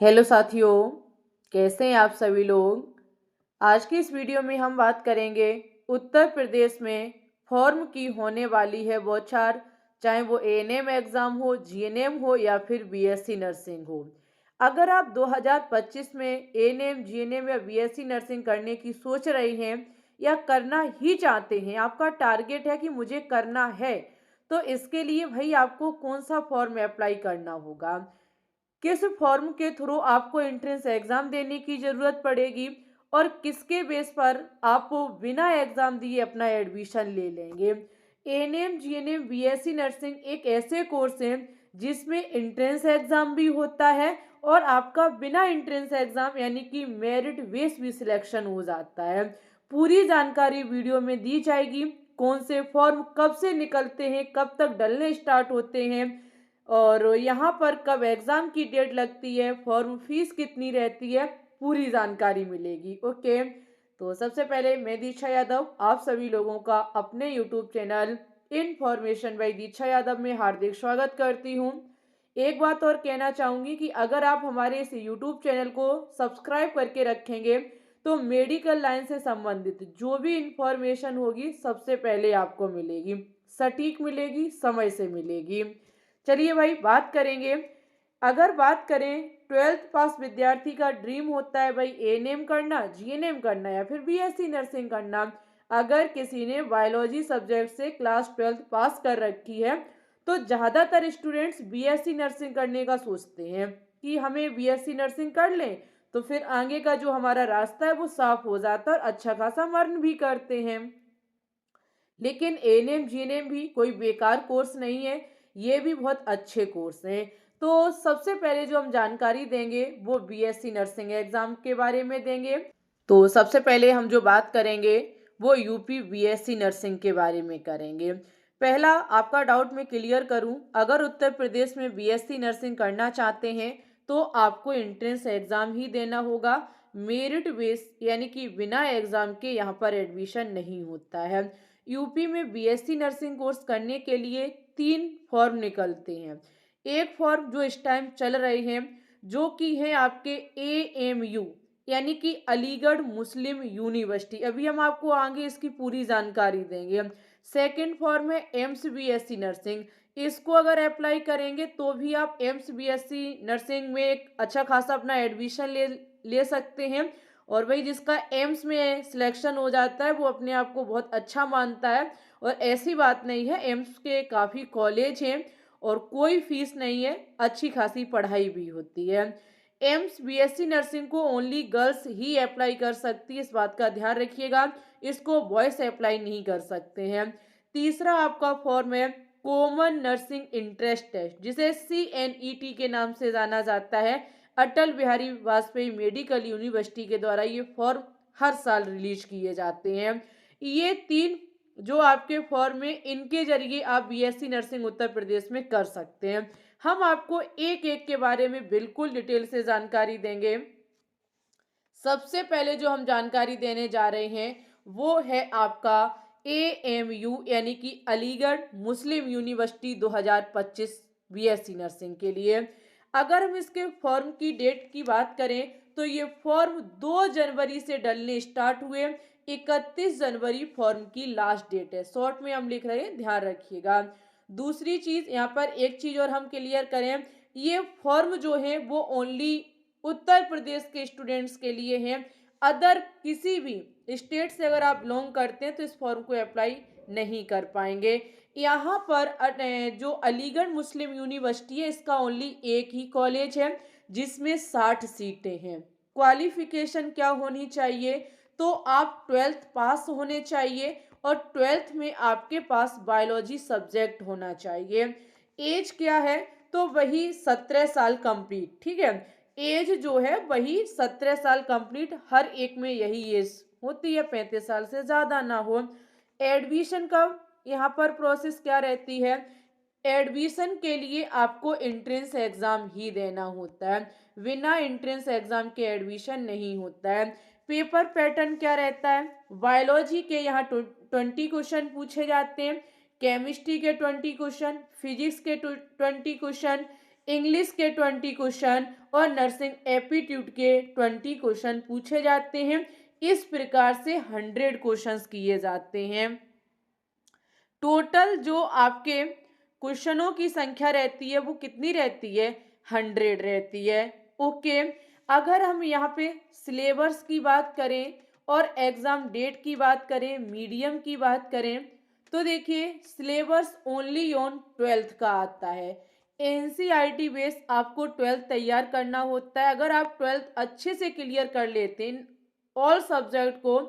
Hello साथियों, कैसे हैं आप सभी लोग। आज की इस वीडियो में हम बात करेंगे उत्तर प्रदेश में फॉर्म की होने वाली है बौछार। चाहे वो एएनएम एग्ज़ाम हो, जीएनएम हो या फिर बीएससी नर्सिंग हो। अगर आप 2025 में एएनएम, जीएनएम या बीएससी नर्सिंग करने की सोच रहे हैं या करना ही चाहते हैं, आपका टारगेट है कि मुझे करना है, तो इसके लिए भाई आपको कौन सा फॉर्म अप्लाई करना होगा, किस फॉर्म के थ्रू आपको एंट्रेंस एग्जाम देने की ज़रूरत पड़ेगी और किसके बेस पर आप बिना एग्जाम दिए अपना एडमिशन ले लेंगे। एएनएम, जीएनएम, बीएससी नर्सिंग एक ऐसे कोर्स हैं जिसमें एंट्रेंस एग्जाम भी होता है और आपका बिना एंट्रेंस एग्जाम यानी कि मेरिट बेस भी सिलेक्शन हो जाता है। पूरी जानकारी वीडियो में दी जाएगी। कौन से फॉर्म कब से निकलते हैं, कब तक डलने स्टार्ट होते हैं और यहाँ पर कब एग्ज़ाम की डेट लगती है, फॉर्म फीस कितनी रहती है, पूरी जानकारी मिलेगी। ओके, तो सबसे पहले मैं दीक्षा यादव आप सभी लोगों का अपने यूट्यूब चैनल इन्फॉर्मेशन बाय दीक्षा यादव में हार्दिक स्वागत करती हूँ। एक बात और कहना चाहूँगी कि अगर आप हमारे इस यूट्यूब चैनल को सब्सक्राइब करके रखेंगे तो मेडिकल लाइन से संबंधित जो भी इंफॉर्मेशन होगी सबसे पहले आपको मिलेगी, सटीक मिलेगी, समय से मिलेगी। चलिए भाई बात करेंगे। अगर बात करें, ट्वेल्थ पास विद्यार्थी का ड्रीम होता है भाई एएनएम करना, जीएनएम करना या फिर बीएससी नर्सिंग करना। अगर किसी ने बायोलॉजी सब्जेक्ट से क्लास 12 पास कर रखी है तो ज़्यादातर स्टूडेंट्स बीएससी नर्सिंग करने का सोचते हैं कि हमें बीएससी नर्सिंग कर लें तो फिर आगे का जो हमारा रास्ता है वो साफ हो जाता है और अच्छा खासा मर्न भी करते हैं। लेकिन एएनएम, जीएनएम भी कोई बेकार कोर्स नहीं है, ये भी बहुत अच्छे कोर्स हैं। तो सबसे पहले जो हम जानकारी देंगे वो बीएससी नर्सिंग एग्ज़ाम के बारे में देंगे। तो सबसे पहले हम जो बात करेंगे वो यूपी बीएससी नर्सिंग के बारे में करेंगे। पहला आपका डाउट मैं क्लियर करूं, अगर उत्तर प्रदेश में बीएससी नर्सिंग करना चाहते हैं तो आपको एंट्रेंस एग्ज़ाम ही देना होगा। मेरिट बेस यानी कि बिना एग्ज़ाम के यहाँ पर एडमिशन नहीं होता है। यूपी में बीएससी नर्सिंग कोर्स करने के लिए 3 फॉर्म निकलते हैं। एक फॉर्म जो इस टाइम चल रहे हैं जो कि है आपके एएमयू यानी कि अलीगढ़ मुस्लिम यूनिवर्सिटी, अभी हम आपको आगे इसकी पूरी जानकारी देंगे। सेकंड फॉर्म है एम्स बीएससी नर्सिंग, इसको अगर अप्लाई करेंगे तो भी आप एम्स बीएससी नर्सिंग में एक अच्छा खासा अपना एडमिशन ले सकते हैं और वही जिसका एम्स में सिलेक्शन हो जाता है वो अपने आप को बहुत अच्छा मानता है। और ऐसी बात नहीं है, एम्स के काफ़ी कॉलेज हैं और कोई फीस नहीं है, अच्छी खासी पढ़ाई भी होती है। एम्स बीएससी नर्सिंग को ओनली गर्ल्स ही अप्लाई कर सकती है, इस बात का ध्यान रखिएगा, इसको बॉयज अप्लाई नहीं कर सकते हैं। तीसरा आपका फॉर्म है कॉमन नर्सिंग इंट्रेंस टेस्ट, जिसे सीएनईटी के नाम से जाना जाता है। अटल बिहारी वाजपेयी मेडिकल यूनिवर्सिटी के द्वारा ये फॉर्म हर साल रिलीज किए जाते हैं। ये 3 जो आपके फॉर्म में, इनके जरिए आप बीएससी नर्सिंग उत्तर प्रदेश में कर सकते हैं। हम आपको एक एक के बारे में बिल्कुल डिटेल से जानकारी देंगे। सबसे पहले जो हम जानकारी देने जा रहे हैं वो है आपका एएमयू यानी कि अलीगढ़ मुस्लिम यूनिवर्सिटी 2025 बीएससी नर्सिंग के लिए। अगर हम इसके फॉर्म की डेट की बात करें तो ये फॉर्म 2 जनवरी से डलने स्टार्ट हुए, 31 जनवरी फॉर्म की लास्ट डेट है। शॉर्ट में हम लिख रहे हैं, ध्यान रखिएगा। दूसरी चीज़ यहाँ पर एक चीज़ और हम क्लियर करें, ये फॉर्म जो है वो ओनली उत्तर प्रदेश के स्टूडेंट्स के लिए हैं। अदर किसी भी स्टेट से अगर आप बिलोंग करते हैं तो इस फॉर्म को अप्लाई नहीं कर पाएंगे। यहाँ पर जो अलीगढ़ मुस्लिम यूनिवर्सिटी है इसका ओनली एक ही कॉलेज है जिसमें 60 सीटें हैं। क्वालिफिकेशन क्या होनी चाहिए, तो आप 12th पास होने चाहिए और 12th में आपके पास बायोलॉजी सब्जेक्ट होना चाहिए। एज क्या है, तो वही 17 साल कंप्लीट, ठीक है। एज जो है वही 17 साल कंप्लीट, हर एक में यही एज होती है, 35 साल से ज़्यादा ना हो। एडमिशन का यहाँ पर प्रोसेस क्या रहती है, एडमिशन के लिए आपको एंट्रेंस एग्ज़ाम ही देना होता है, बिना एंट्रेंस एग्ज़ाम के एडमिशन नहीं होता है। पेपर पैटर्न क्या रहता है, बायोलॉजी के यहाँ 20 क्वेश्चन पूछे जाते हैं, केमिस्ट्री के 20 क्वेश्चन, फिजिक्स के 20 क्वेश्चन, इंग्लिश के 20 क्वेश्चन और नर्सिंग एप्टीट्यूड के 20 क्वेश्चन पूछे जाते हैं। इस प्रकार से 100 क्वेश्चंस किए जाते हैं। टोटल जो आपके क्वेश्चनों की संख्या रहती है वो कितनी रहती है? 100 रहती है। ओके, अगर हम यहाँ पे सिलेबस की बात करें और एग्जाम डेट की बात करें, मीडियम की बात करें, तो देखिए सिलेबस ओनली ऑन 12th का आता है। एनसीईआरटी बेस आपको 12th तैयार करना होता है। अगर आप 12th अच्छे से क्लियर कर लेते हैं ऑल सब्जेक्ट को,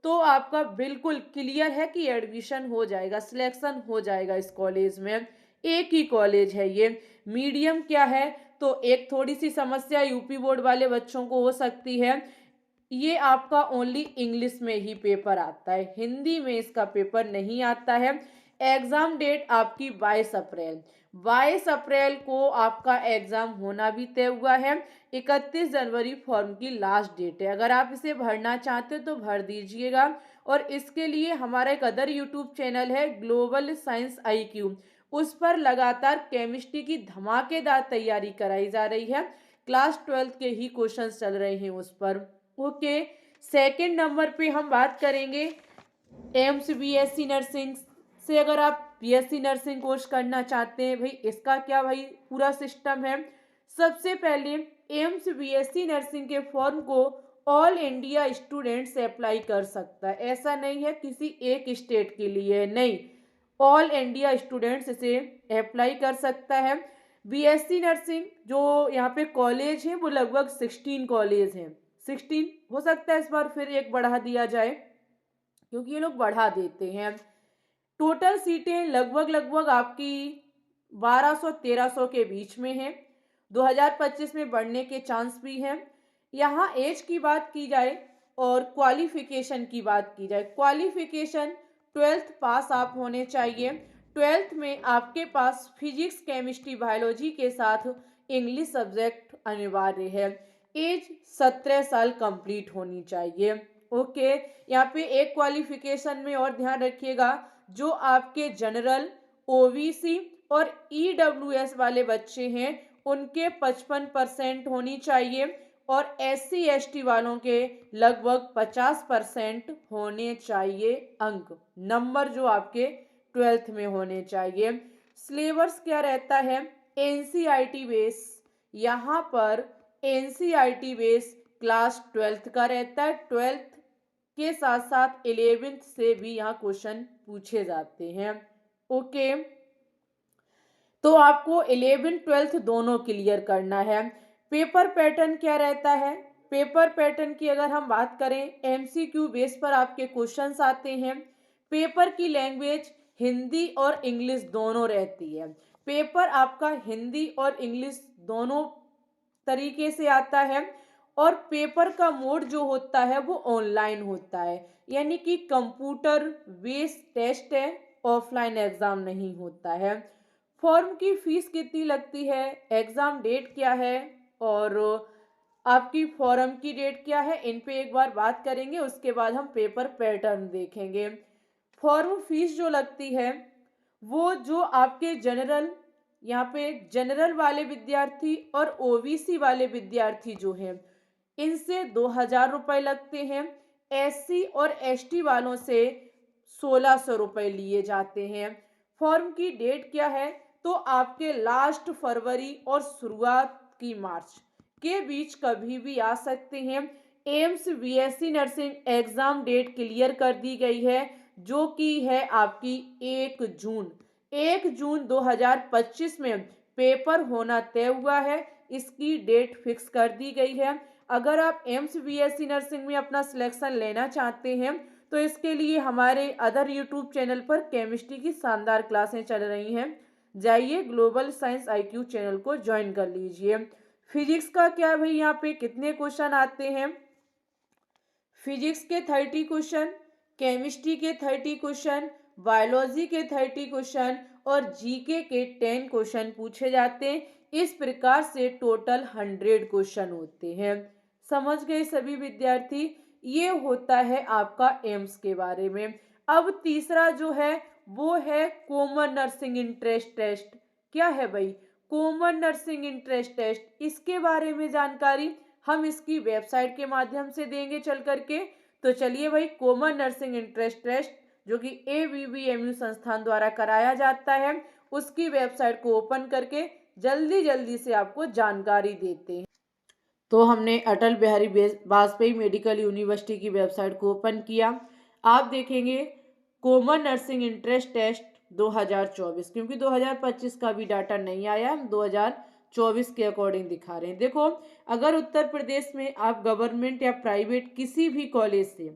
तो आपका बिल्कुल क्लियर है कि एडमिशन हो जाएगा, सिलेक्शन हो जाएगा इस कॉलेज में। एक ही कॉलेज है ये। मीडियम क्या है? तो एक थोड़ी सी समस्या यूपी बोर्ड वाले बच्चों को हो सकती है, ये आपका ओनली इंग्लिश में ही पेपर आता है, हिंदी में इसका पेपर नहीं आता है। एग्जाम डेट आपकी 22 अप्रैल को आपका एग्जाम होना भी तय हुआ है। 31 जनवरी फॉर्म की लास्ट डेट है। अगर आप इसे भरना चाहते हो तो भर दीजिएगा। और इसके लिए हमारा एक अदर यूट्यूब चैनल है ग्लोबल साइंस IQ, उस पर लगातार केमिस्ट्री की धमाकेदार तैयारी कराई जा रही है। क्लास 12th के ही क्वेश्चंस चल रहे हैं उस पर। ओके, सेकंड नंबर पे हम बात करेंगे एम्स BSc नर्सिंग से। अगर आप BSc नर्सिंग कोर्स करना चाहते हैं, भाई इसका क्या भाई पूरा सिस्टम है। सबसे पहले एम्स BSc नर्सिंग के फॉर्म को ऑल इंडिया स्टूडेंट्स अप्लाई कर सकता है। ऐसा नहीं है किसी एक स्टेट के लिए, नहीं, ऑल इंडिया स्टूडेंट्स इसे अप्लाई कर सकता है। BSc नर्सिंग जो यहाँ पे कॉलेज है वो लगभग 16 कॉलेज हैं। 16 हो सकता है इस बार फिर एक बढ़ा दिया जाए, क्योंकि ये लोग बढ़ा देते हैं। टोटल सीटें लगभग लगभग आपकी 1200-1300 के बीच में हैं। 2025 में बढ़ने के चांस भी हैं। यहाँ एज की बात की जाए और क्वालिफिकेशन की बात की जाए, क्वालिफिकेशन 12th पास आप होने चाहिए। 12th में आपके पास फिजिक्स, केमिस्ट्री, बायोलॉजी के साथ इंग्लिश सब्जेक्ट अनिवार्य है। एज 17 साल कंप्लीट होनी चाहिए। ओके, यहाँ पे एक क्वालिफिकेशन में और ध्यान रखिएगा, जो आपके जनरल, OBC और EWS वाले बच्चे हैं उनके 55% होनी चाहिए और SC ST वालों के लगभग 50% होने चाहिए अंक, नंबर जो आपके 12th में होने चाहिए। सिलेबस क्या रहता है? NCERT base. यहाँ पर NCERT बेस क्लास 12th का रहता है। 12th के साथ साथ 11th से भी यहाँ क्वेश्चन पूछे जाते हैं। ओके, तो आपको 11th-12th दोनों क्लियर करना है। पेपर पैटर्न क्या रहता है? पेपर पैटर्न की अगर हम बात करें, MCQ बेस पर आपके क्वेश्चंस आते हैं। पेपर की लैंग्वेज हिंदी और इंग्लिश दोनों रहती है। पेपर आपका हिंदी और इंग्लिश दोनों तरीके से आता है। और पेपर का मोड जो होता है वो ऑनलाइन होता है, यानी कि कंप्यूटर बेस्ड टेस्ट है, ऑफलाइन एग्जाम नहीं होता है। फॉर्म की फीस कितनी लगती है, एग्जाम डेट क्या है और आपकी फॉर्म की डेट क्या है, इन पे एक बार बात करेंगे, उसके बाद हम पेपर पैटर्न देखेंगे। फॉर्म फीस जो लगती है वो जो आपके जनरल, यहाँ पे जनरल वाले विद्यार्थी और OBC वाले विद्यार्थी जो हैं इनसे 2000 रुपये लगते हैं। SC और ST वालों से 1600 रुपये लिए जाते हैं। फॉर्म की डेट क्या है? तो आपके लास्ट फरवरी और शुरुआत की मार्च के बीच कभी भी आ सकते हैं। AIIMS BSc nursing exam date clear कर दी गई है, जो कि है आपकी 1 जून 2025 में पेपर होना तय हुआ है। इसकी डेट फिक्स कर दी गई है। अगर आप एम्स BSc नर्सिंग में अपना सिलेक्शन लेना चाहते हैं तो इसके लिए हमारे अदर यूट्यूब चैनल पर केमिस्ट्री की शानदार क्लासें चल रही हैं, जाइए ग्लोबल साइंस IQ चैनल को ज्वाइन कर लीजिए। फिजिक्स का क्या है भाई, यहाँ पे कितने क्वेश्चन आते हैं? फिजिक्स के 30 क्वेश्चन, केमिस्ट्री के 30 क्वेश्चन, बायोलॉजी के 30 क्वेश्चन और जीके के 10 क्वेश्चन पूछे जाते हैं। इस प्रकार से टोटल 100 क्वेश्चन होते हैं। समझ गए सभी विद्यार्थी? ये होता है आपका एम्स के बारे में। अब तीसरा जो है वो है कॉमन नर्सिंग इंट्रेंस टेस्ट। क्या है भाई? कॉमन नर्सिंग इंट्रेंस टेस्ट, इसके बारे में जानकारी हम इसकी वेबसाइट के माध्यम से देंगे चल करके। तो चलिए भाई, कॉमन नर्सिंग इंट्रेंस टेस्ट जो कि ABBMU संस्थान द्वारा कराया जाता है, उसकी वेबसाइट को ओपन करके जल्दी जल्दी से आपको जानकारी देते हैं। तो हमने अटल बिहारी वाजपेयी मेडिकल यूनिवर्सिटी की वेबसाइट को ओपन किया। आप देखेंगे कॉमन नर्सिंग इंट्रेंस टेस्ट 2024, क्योंकि 2025 का भी डाटा नहीं आया, 2024 के अकॉर्डिंग दिखा रहे हैं। देखो, अगर उत्तर प्रदेश में आप गवर्नमेंट या प्राइवेट किसी भी कॉलेज से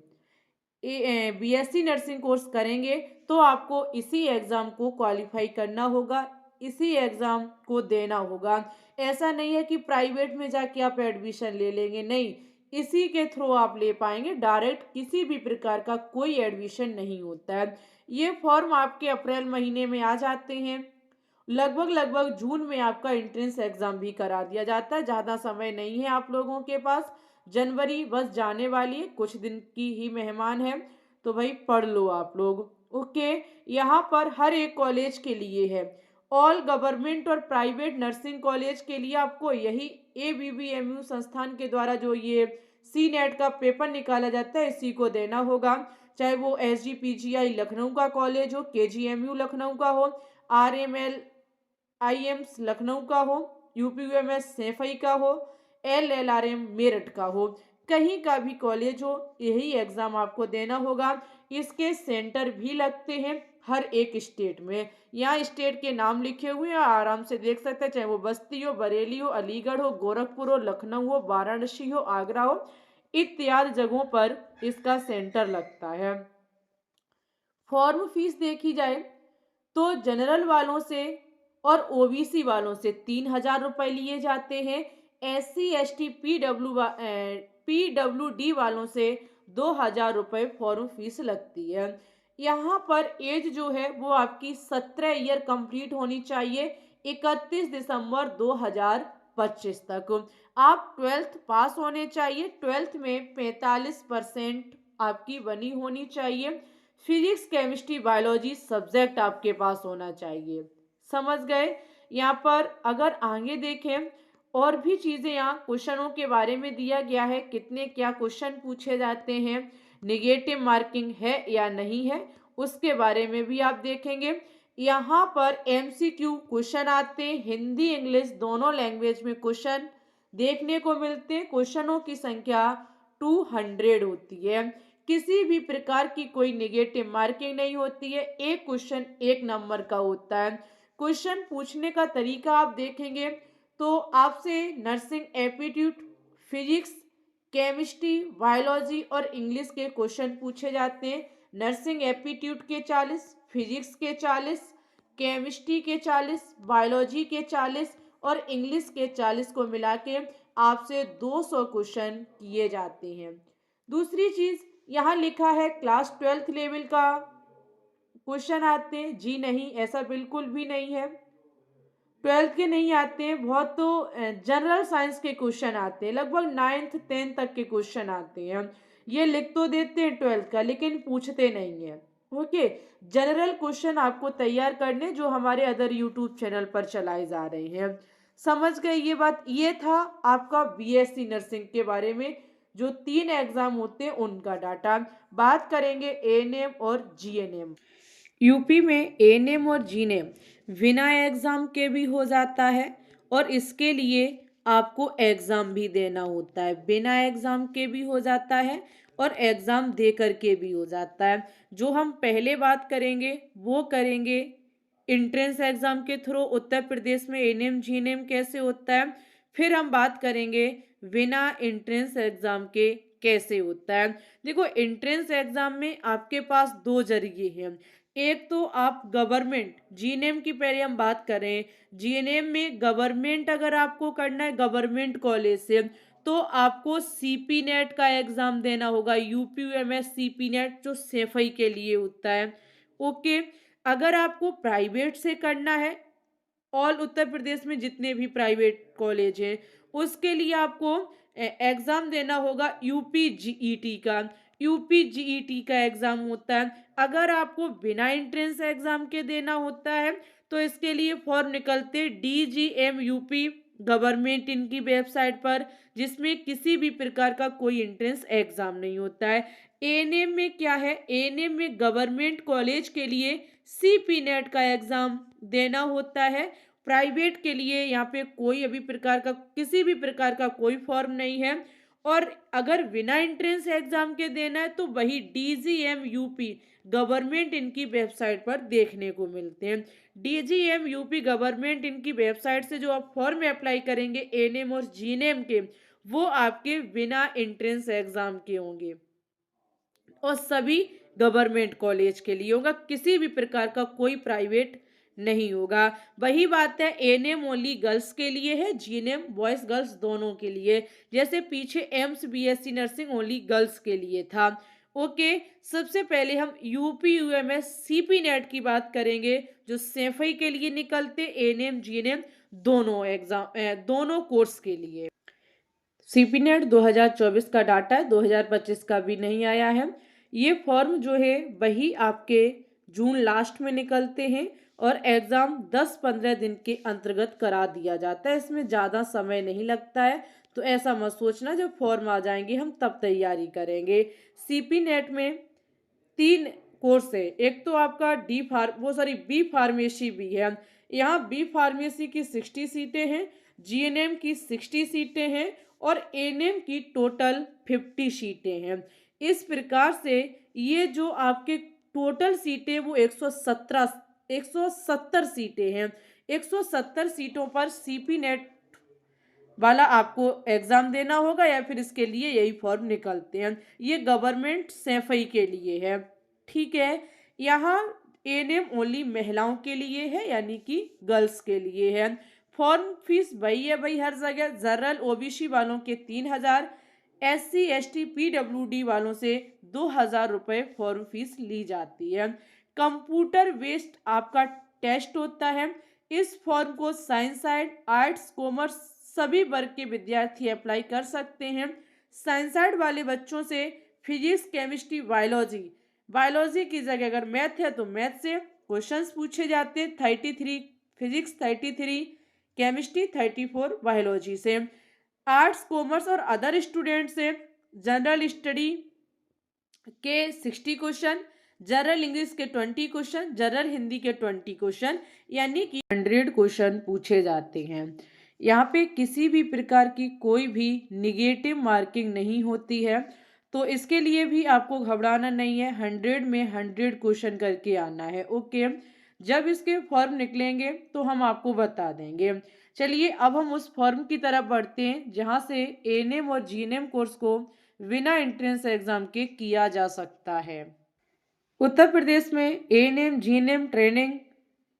BSc नर्सिंग कोर्स करेंगे तो आपको इसी एग्ज़ाम को क्वालिफाई करना होगा, इसी एग्ज़ाम को देना होगा। ऐसा नहीं है कि प्राइवेट में जाके आप एडमिशन ले लेंगे, नहीं, इसी के थ्रू आप ले पाएंगे। डायरेक्ट किसी भी प्रकार का कोई एडमिशन नहीं होता है। ये फॉर्म आपके अप्रैल महीने में आ जाते हैं। लगभग लगभग जून में आपका एंट्रेंस एग्जाम भी करा दिया जाता है। ज़्यादा समय नहीं है आप लोगों के पास, जनवरी बस जाने वाली है, कुछ दिन की ही मेहमान है। तो भाई पढ़ लो आप लोग। ओके, यहाँ पर हर एक कॉलेज के लिए है, ऑल गवर्नमेंट और प्राइवेट नर्सिंग कॉलेज के लिए आपको यही ABBMU संस्थान के द्वारा जो ये CNET का पेपर निकाला जाता है, इसी को देना होगा। चाहे वो SGPGI लखनऊ का कॉलेज हो, KGMU लखनऊ का हो, RML IMS लखनऊ का हो, UPUMS सैफई का हो, LLRM मेरठ का हो, कहीं का भी कॉलेज हो, यही एग्जाम आपको देना होगा। इसके सेंटर भी लगते हैं हर एक स्टेट में। यहाँ स्टेट के नाम लिखे हुए हैं, आराम से देख सकते हैं, चाहे वो बस्ती हो, बरेली हो, अलीगढ़ हो, गोरखपुर हो, लखनऊ हो, वाराणसी हो, आगरा हो, इत्यादि जगहों पर इसका सेंटर लगता है। फॉर्म फीस देखी जाए तो जनरल वालों से और OBC वालों से 3,000 रुपये लिए जाते हैं। SC ST PWD वालों से 2,000 रुपये फॉर्म फीस लगती है। यहाँ पर एज जो है वो आपकी 17 ईयर कंप्लीट होनी चाहिए 31 दिसंबर 2025 तक। आप 12th पास होने चाहिए, 12th में 45% आपकी बनी होनी चाहिए। फिजिक्स केमिस्ट्री बायोलॉजी सब्जेक्ट आपके पास होना चाहिए। समझ गए? यहाँ पर अगर आगे देखें और भी चीज़ें यहाँ क्वेश्चनों के बारे में दिया गया है, कितने क्या क्वेश्चन पूछे जाते हैं, निगेटिव मार्किंग है या नहीं है, उसके बारे में भी आप देखेंगे। यहाँ पर MCQ क्वेश्चन आते हैं, हिंदी इंग्लिश दोनों लैंग्वेज में क्वेश्चन देखने को मिलते हैं। क्वेश्चनों की संख्या 200 होती है। किसी भी प्रकार की कोई नेगेटिव मार्किंग नहीं होती है, एक क्वेश्चन 1 नंबर का होता है। क्वेश्चन पूछने का तरीका आप देखेंगे तो आपसे nursing aptitude, physics, chemistry, biology और इंग्लिश के क्वेश्चन पूछे जाते हैं। नर्सिंग एप्टीट्यूड के 40, फिजिक्स के 40, केमिस्ट्री के 40, बायोलॉजी के 40 और इंग्लिश के 40 को मिला के आपसे 200 क्वेश्चन किए जाते हैं। दूसरी चीज़ यहाँ लिखा है क्लास 12th लेवल का क्वेश्चन आते हैं, जी नहीं, ऐसा बिल्कुल भी नहीं है। 12th के नहीं आते हैं, बहुत तो जनरल साइंस के क्वेश्चन आते हैं, लगभग 9th 10th तक के क्वेश्चन आते हैं। ये लिख तो देते हैं 12th का, लेकिन पूछते नहीं है। ओके, जनरल क्वेश्चन आपको तैयार करने जो हमारे अदर यूट्यूब चैनल पर चलाए जा रहे हैं। समझ गए ये बात? ये था आपका BSc नर्सिंग के बारे में, जो 3 एग्जाम होते हैं उनका डाटा। बात करेंगे ANM और GNM। यूपी में ANM और GNM बिना एग्ज़ाम के भी हो जाता है और इसके लिए आपको एग्ज़ाम भी देना होता है। बिना एग्ज़ाम के भी हो जाता है और एग्ज़ाम दे कर के भी हो जाता है। जो हम पहले बात करेंगे वो करेंगे इंट्रेंस एग्ज़ाम के थ्रू उत्तर प्रदेश में ANM GNM कैसे होता है। फिर हम बात करेंगे बिना इंट्रेंस एग्ज़ाम के कैसे होता है। देखो, इंट्रेंस एग्ज़ाम में आपके पास 2 जरिए हैं। एक तो आप गवर्नमेंट, GNM की पहले हम बात करें, GNM में गवर्नमेंट अगर आपको करना है गवर्नमेंट कॉलेज से, तो आपको CP नेट का एग्ज़ाम देना होगा, UPUMS CP नेट जो सैफई के लिए होता है। ओके, अगर आपको प्राइवेट से करना है, ऑल उत्तर प्रदेश में जितने भी प्राइवेट कॉलेज हैं उसके लिए आपको एग्ज़ाम देना होगा UPGET का। UPGET का एग्ज़ाम होता है। अगर आपको बिना एंट्रेंस एग्ज़ाम के देना होता है तो इसके लिए फॉर्म निकलते DGM-UP गवर्नमेंट इनकी वेबसाइट पर, जिसमें किसी भी प्रकार का कोई एंट्रेंस एग्जाम नहीं होता है। एएनएम में क्या है, एएनएम में गवर्नमेंट कॉलेज के लिए CP नेट का एग्जाम देना होता है। प्राइवेट के लिए यहाँ पे कोई अभी प्रकार का किसी भी प्रकार का कोई फॉर्म नहीं है। और अगर बिना एंट्रेंस एग्जाम के देना है तो वही DGM-UP गवर्नमेंट इनकी वेबसाइट पर देखने को मिलते हैं। DGM-UP गवर्नमेंट इनकी वेबसाइट से जो आप फॉर्म अप्लाई करेंगे एएनएम और जीएनएम के, वो आपके बिना एंट्रेंस एग्जाम के होंगे और सभी गवर्नमेंट कॉलेज के लिए होगा, किसी भी प्रकार का कोई प्राइवेट नहीं होगा। वही बात है एएनएम ओनली गर्ल्स के लिए है, जीएनएम बॉयज गर्ल्स दोनों के लिए, जैसे पीछे AIIMS BSc nursing only girls के लिए था। ओके, सबसे पहले हम यूपी यूएमएस CP नेट की बात करेंगे, जो सेफई के लिए निकलते एएनएम जीएनएम दोनों एग्जाम दोनों कोर्स के लिए। CP नेट 2024 का डाटा है, 2025 का भी नहीं आया है। ये फॉर्म जो है वही आपके जून लास्ट में निकलते हैं और एग्ज़ाम 10-15 दिन के अंतर्गत करा दिया जाता है। इसमें ज़्यादा समय नहीं लगता है, तो ऐसा मत सोचना जब फॉर्म आ जाएंगे हम तब तैयारी करेंगे। CP नेट में 3 कोर्स है, एक तो आपका बी फार्मेसी भी है। यहाँ बी फार्मेसी की 60 सीटें हैं, जीएनएम की 60 सीटें हैं और एएनएम की टोटल 50 सीटें हैं। इस प्रकार से ये जो आपके टोटल सीटें वो 170 सीटें हैं। 170 सीटों पर CP नेट वाला आपको एग्जाम देना होगा या फिर इसके लिए यही फॉर्म निकलते हैं। ये गवर्नमेंट सेफई के लिए है, ठीक है। यहाँ एएनएम ओनली महिलाओं के लिए है, यानी कि गर्ल्स के लिए है। फॉर्म फीस वही है भाई हर जगह, जनरल OBC वालों के 3,000, SC ST PWD वालों से 2,000 रुपये फॉर्म फीस ली जाती है। कंप्यूटर बेस्ड आपका टेस्ट होता है। इस फॉर्म को साइंस साइड, आर्ट्स, कॉमर्स सभी वर्ग के विद्यार्थी अप्लाई कर सकते हैं। साइंस साइड वाले बच्चों से फिजिक्स, केमिस्ट्री, बायोलॉजी की जगह अगर मैथ है तो मैथ से क्वेश्चंस पूछे जाते हैं। 33 फिजिक्स, 33 केमिस्ट्री, 34 बायोलॉजी से। आर्ट्स, कॉमर्स और अदर स्टूडेंट से जनरल स्टडी के 60 क्वेश्चन, जनरल इंग्लिश के 20 क्वेश्चन, जनरल हिंदी के 20 क्वेश्चन, यानी कि 100 क्वेश्चन पूछे जाते हैं। यहाँ पे किसी भी प्रकार की कोई भी निगेटिव मार्किंग नहीं होती है, तो इसके लिए भी आपको घबराना नहीं है। 100 में 100 क्वेश्चन करके आना है। ओके, जब इसके फॉर्म निकलेंगे तो हम आपको बता देंगे। चलिए अब हम उस फॉर्म की तरफ बढ़ते हैं जहाँ से एएनएम और जीएनएम कोर्स को बिना एंट्रेंस एग्जाम के किया जा सकता है। उत्तर प्रदेश में एएनएम जीएनएम ट्रेनिंग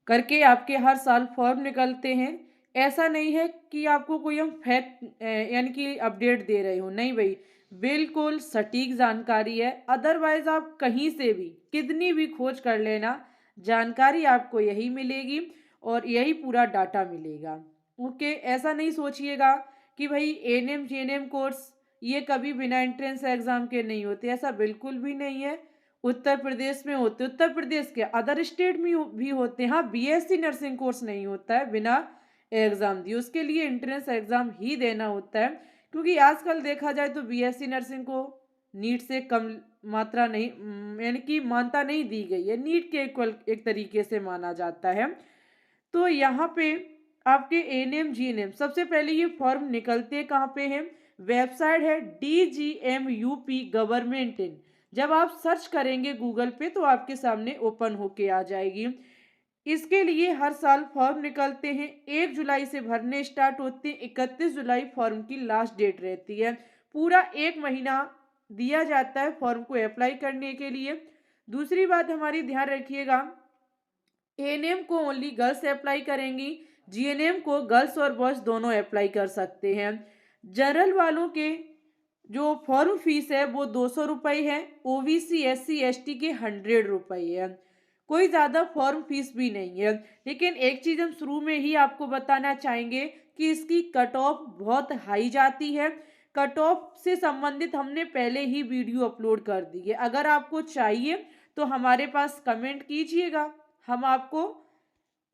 करके आपके हर साल फॉर्म निकलते हैं। ऐसा नहीं है कि आपको कोई हम फैक्ट यानी कि अपडेट दे रहे हो, नहीं भाई, बिल्कुल सटीक जानकारी है। अदरवाइज आप कहीं से भी कितनी भी खोज कर लेना, जानकारी आपको यही मिलेगी और यही पूरा डाटा मिलेगा। ओके, ऐसा नहीं सोचिएगा कि भाई एएनएम जीएनएम कोर्स ये कभी बिना एंट्रेंस एग्जाम के नहीं होते, ऐसा बिल्कुल भी नहीं है। उत्तर प्रदेश में होते, उत्तर प्रदेश के अदर स्टेट में भी होते हैं। हाँ, BSc नर्सिंग कोर्स नहीं होता है बिना एग्जाम दिए, उसके लिए एंट्रेंस एग्जाम ही देना होता है। क्योंकि आजकल देखा जाए तो BSc नर्सिंग को नीट से कम मात्रा नहीं यानी कि मान्यता नहीं दी गई है, नीट के इक्वल एक तरीके से माना जाता है। तो यहाँ पे आपके एएनएम जीएनएम सबसे पहले ये फॉर्म निकलते कहाँ पे हैं, वेबसाइट है DGM-UP गवर्नमेंट इन। जब आप सर्च करेंगे गूगल पे तो आपके सामने ओपन होके आ जाएगी। इसके लिए हर साल फॉर्म निकलते हैं, 1 जुलाई से भरने स्टार्ट होते हैं, 31 जुलाई फॉर्म की लास्ट डेट रहती है। पूरा 1 महीना दिया जाता है फॉर्म को अप्लाई करने के लिए। दूसरी बात हमारी ध्यान रखिएगा, एएनएम को ओनली गर्ल्स अप्लाई करेंगी, जीएनएम को गर्ल्स और बॉयज दोनों अप्लाई कर सकते हैं। जनरल वालों के जो फॉर्म फीस है वो 200 रुपये है, OBC SC ST के 100 रुपये है। कोई ज़्यादा फॉर्म फीस भी नहीं है। लेकिन एक चीज़ हम शुरू में ही आपको बताना चाहेंगे कि इसकी कट ऑफ बहुत हाई जाती है। कट ऑफ से संबंधित हमने पहले ही वीडियो अपलोड कर दी है, अगर आपको चाहिए तो हमारे पास कमेंट कीजिएगा, हम आपको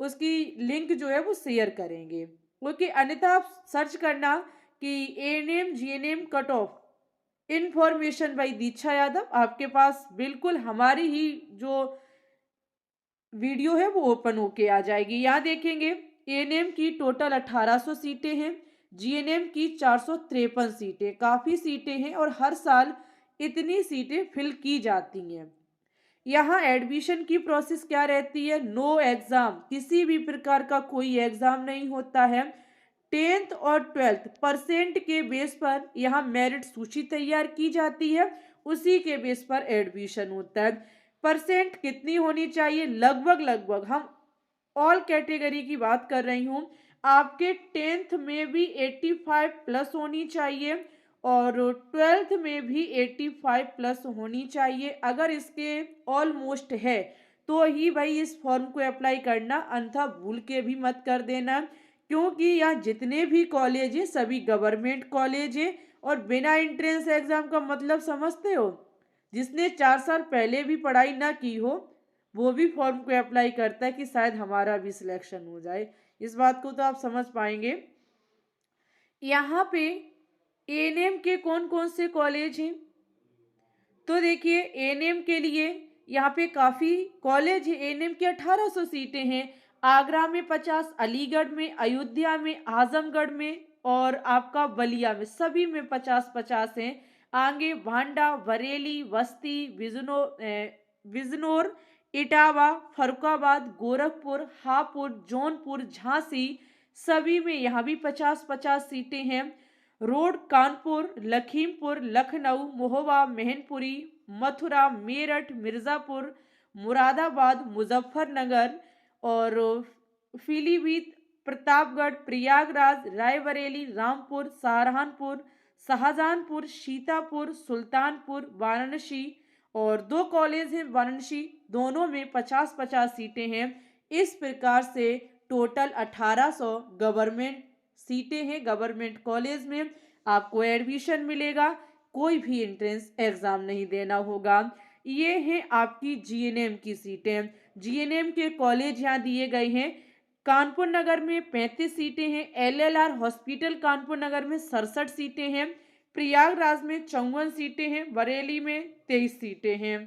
उसकी लिंक जो है वो शेयर करेंगे। ओके, अन्यथा आप सर्च करना कि ANM GNM cut off information by Diksha Yadav, आपके पास बिल्कुल हमारी ही जो वीडियो है वो ओपन होके आ जाएगी। यहाँ देखेंगे एएनएम की टोटल 1800 सीटें हैं, जीएनएम की 453 सीटें, काफ़ी सीटें हैं और हर साल इतनी सीटें फिल की जाती हैं। यहाँ एडमिशन की प्रोसेस क्या रहती है? नो एग्ज़ाम, किसी भी प्रकार का कोई एग्ज़ाम नहीं होता है। 10th और 12th परसेंट के बेस पर यहाँ मेरिट सूची तैयार की जाती है, उसी के बेस पर एडमिशन होता है। परसेंट कितनी होनी चाहिए? लगभग लगभग हम ऑल कैटेगरी की बात कर रही हूँ, आपके 10th में भी 85 प्लस होनी चाहिए और 12th में भी 85 प्लस होनी चाहिए। अगर इसके ऑलमोस्ट है तो ही भाई इस फॉर्म को अप्लाई करना, अन्यथा भूल के भी मत कर देना, क्योंकि यहाँ जितने भी कॉलेज हैं सभी गवर्नमेंट कॉलेज हैं और बिना एंट्रेंस एग्जाम का मतलब समझते हो? जिसने 4 साल पहले भी पढ़ाई ना की हो वो भी फॉर्म को अप्लाई करता है कि शायद हमारा भी सिलेक्शन हो जाए। इस बात को तो आप समझ पाएंगे। यहाँ पे एएनएम के कौन कौन से कॉलेज हैं? तो देखिए एएनएम के लिए यहाँ पे काफ़ी कॉलेज है। एएनएम की 1800 सीटें हैं। आगरा में 50, अलीगढ़ में, अयोध्या में, आजमगढ़ में और आपका बलिया में, सभी में 50-50 हैं। आगे भांडा, बरेली, बस्ती, बिजनौर, इटावा, फरुखाबाद, गोरखपुर, हापुड़, जौनपुर, झांसी, सभी में यहाँ भी 50-50 सीटें हैं। रोड कानपुर, लखीमपुर, लखनऊ, महोबा, मैनपुरी, मथुरा, मेरठ, मिर्ज़ापुर, मुरादाबाद, मुजफ्फरनगर और पीलीभीत, प्रतापगढ़, प्रयागराज, रायबरेली, रामपुर, सहारनपुर, शाहजहांपुर, सीतापुर, सुल्तानपुर, वाराणसी और 2 कॉलेज हैं वाराणसी, दोनों में 50-50 सीटें हैं। इस प्रकार से टोटल 1800 गवर्नमेंट सीटें हैं। गवर्नमेंट कॉलेज में आपको एडमिशन मिलेगा, कोई भी एंट्रेंस एग्जाम नहीं देना होगा। ये हैं आपकी जीएनएम की सीटें। जीएनएम के कॉलेज यहाँ दिए गए हैं। कानपुर नगर में 35 सीटें हैं, एलएलआर हॉस्पिटल कानपुर नगर में 67 सीटें हैं, प्रयागराज में 54 सीटें हैं, बरेली में 23 सीटें हैं।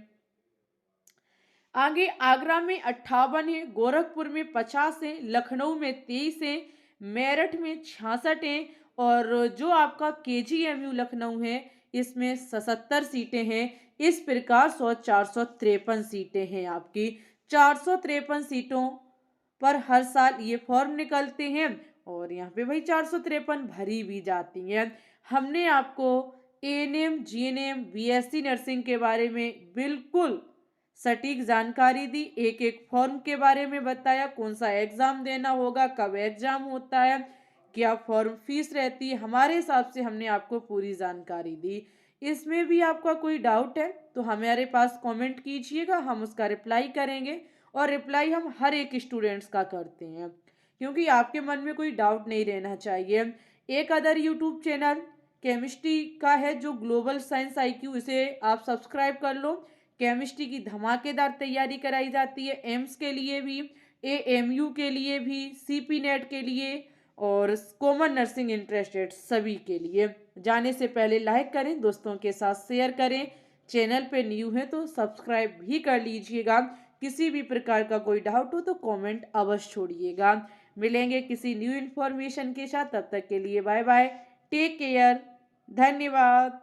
आगे आगरा में 58 है, गोरखपुर में 50 है, लखनऊ में 23 है, मेरठ में 66 है और जो आपका केजीएमयू लखनऊ है इसमें 77 सीटें हैं। इस प्रकार 453 सीटें हैं आपकी। 453 सीटों पर हर साल ये फॉर्म निकलते हैं और यहाँ पे भाई 453 भरी भी जाती हैं। हमने आपको एएनएम, जीएनएम, बीएससी नर्सिंग के बारे में बिल्कुल सटीक जानकारी दी, एक एक फॉर्म के बारे में बताया, कौन सा एग्जाम देना होगा, कब एग्जाम होता है, क्या फॉर्म फीस रहती है, हमारे हिसाब से हमने आपको पूरी जानकारी दी। इसमें भी आपका कोई डाउट है तो हमारे पास कमेंट कीजिएगा, हम उसका रिप्लाई करेंगे और रिप्लाई हम हर एक स्टूडेंट्स का करते हैं, क्योंकि आपके मन में कोई डाउट नहीं रहना चाहिए। एक अदर यूट्यूब चैनल केमिस्ट्री का है जो ग्लोबल साइंस आईक्यू, इसे आप सब्सक्राइब कर लो। केमिस्ट्री की धमाकेदार तैयारी कराई जाती है, एम्स के लिए भी, एएमयू के लिए भी, सीपी नेट के लिए और कॉमन नर्सिंग इंटरेस्टेड सभी के लिए। जाने से पहले लाइक करें, दोस्तों के साथ शेयर करें, चैनल पे न्यू है तो सब्सक्राइब भी कर लीजिएगा। किसी भी प्रकार का कोई डाउट हो तो कमेंट अवश्य छोड़िएगा। मिलेंगे किसी न्यू इन्फॉर्मेशन के साथ, तब तक के लिए बाय बाय, टेक केयर, धन्यवाद।